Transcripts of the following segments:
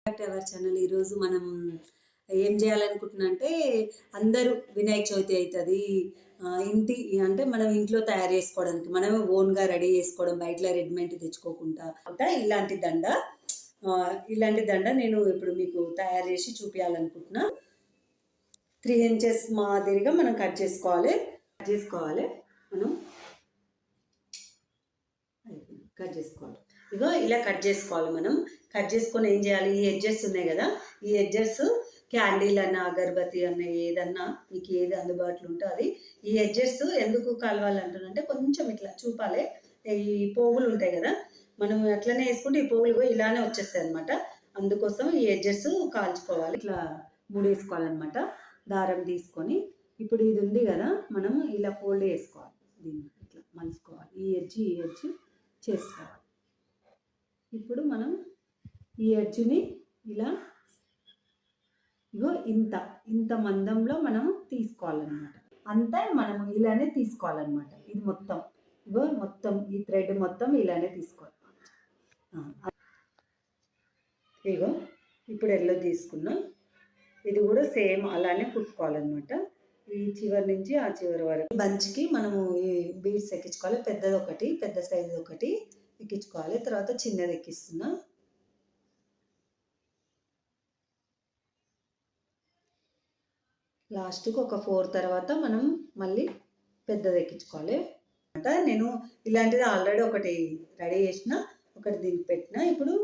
our channel ఈరోజు మనం ఏం చేయాలనుకుంటున్నా అంటే అందరూ వినాయక చవితి అవుతుంది ఇంటి అంటే మనం ఇంట్లో తయారు చేసుకోవడానికి మనమే ఓన్గా రెడీ చేసుకోవడం బయటలో రెడీమేడ్ తెచ్చుకోకుండా ఇలాంటి దండ నేను ఇప్పుడు మీకు తయారు చేసి చూపించాలనుకుంటున్నా 3 ఇంచెస్ మాదిరిగా మనం కట్ చేసుకోవాలి మనం కట్ చేసుకోవాలి ఇగో ఇలా కట్ చేసుకోవాలి మనం కట్ చేసుకొని ఏం చేయాలి ఈ ఎడ్జెస్ ఉన్నాయి కదా ఈ ఎడ్జెస్ క్యాండిల్ అన్న అగరబత్తి అన్న ఏదన్నా మీకు ఏది అందుబాటులో ఉంటే అది ఈ ఎడ్జెస్ ఎందుకు కలవాలంటున్నంటే కొంచెం ఇట్లా చూపాలి ఈ పోగులు ఉంటాయి కదా మనం అట్లనే వేసుకుంటే ఈ పోగులు ఇలానే వచ్చేస్తాయి అనమాట అందుకోసం ఈ ఎడ్జెస్ కాల్చుకోవాలి ఇట్లా ముడేసుకోవాలన్నమాట దారం తీసుకొని ఇప్పుడు ఇది ఉంది కదా మనం ఇలా ఫోల్డ్ చేసుకోవాలి దీన్ని ఇట్లా మలుచుకోవాలి ఈ ఎడ్జ్ చేసుకోవాలి ఇప్పుడు మనం ఈ ఎడ్జ్ని ఇలా ఇగో ఇంత మందంలో మనం తీసుకోవాలన్నమాట అంతా మనము ఇలానే తీసుకోవాలన్నమాట ఇది మొత్తం ఈ థ్రెడ్ మొత్తం ఇలానే తీసుకోవాలి ఇగో ఇప్పుడు ఎల్లో తీసుకున్నాం ఇది కూడా సేమ్ అలానే కుట్టుకోవాలన్నమాట ఈ చివరి నుంచి ఆ చివరి వరకు బంచ్కి మనము ఈ బీడ్స్ ఎక్కించుకోవాలి పెద్ద సైజు ఒకటి ఎక్కించుకోవాలి తర్వాత చిన్నది ఎక్కిస్తున్నా లాస్ట్కి ఒక 4 తర్వాత మనం మళ్ళీ పెద్దది ఎక్కించుకోవాలి అంటే నేను ఇలాంటిది ఆల్రెడీ ఒకటి రెడీ చేసిన ఒకటి దీనికి పెట్టిన ఇప్పుడు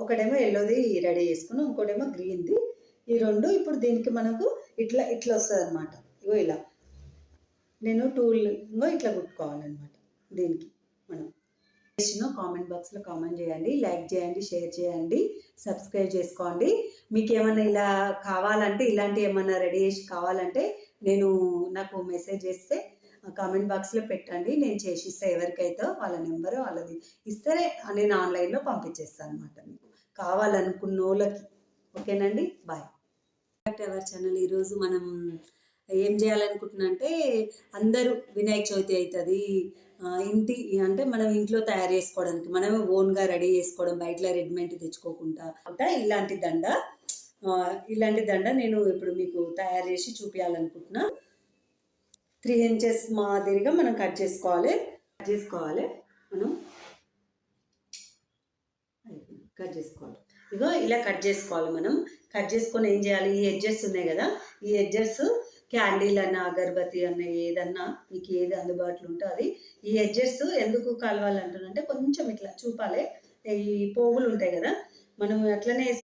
ఒకటేమో ఎల్లోది రెడీ చేసుకున్నాం ఇంకోటేమో గ్రీన్ది ఈ రెండు ఇప్పుడు దీనికి మనకు ఇట్లా వస్తుంది అనమాట ఇగో ఇలా నేను ఇట్లా కుట్టుకోవాలన్నమాట దీనికి మనం కామెంట్ బాక్స్లో కామెంట్ చేయండి లైక్ చేయండి షేర్ చేయండి సబ్స్క్రైబ్ చేసుకోండి మీకు ఏమైనా ఇలా కావాలంటే ఇలాంటి ఏమైనా రెడీ చేసి కావాలంటే నాకు మెసేజ్ చేస్తే కామెంట్ బాక్స్లో పెట్టండి నేను చేసి ఇస్తే ఎవరికైతే వాళ్ళ నెంబర్ వాళ్ళది ఇస్తే నేను ఆన్లైన్లో పంపించేస్తాను అనమాట మీకు కావాలనుకున్న వాళ్ళకి ఓకేనండి బాయ్ అవర్ ఛానల్ ఈరోజు మనం ఏం చేయాలనుకుంటున్నా అంటే అందరూ వినాయక చవితి అవుతుంది ఇంటి అంటే మనం ఇంట్లో తయారు చేసుకోవడానికి మనమే ఓన్గా రెడీ చేసుకోవడం బయటలో రెడీమేడ్ తెచ్చుకోకుండా ఇలాంటి దండ నేను ఇప్పుడు మీకు తయారు చేసి చూపించాలనుకుంటున్నా 3 ఇంచెస్ మాదిరిగా మనం కట్ చేసుకోవాలి మనం కట్ చేసుకోవాలి ఇగో ఇలా కట్ చేసుకోవాలి మనం కట్ చేసుకొని ఏం చేయాలి ఈ ఎడ్జెస్ ఉన్నాయి కదా ఈ ఎడ్జెస్ క్యాండిల్ అన్న అగరబత్తి అన్న ఏదన్నా మీకు ఏది అందుబాటులో ఉంటే అది ఈ ఎడ్జెస్ ఎందుకు కలవాలంటున్నంటే కొంచెం ఇట్లా చూపాలి ఈ పోగులు ఉంటాయి కదా మనం అట్లనే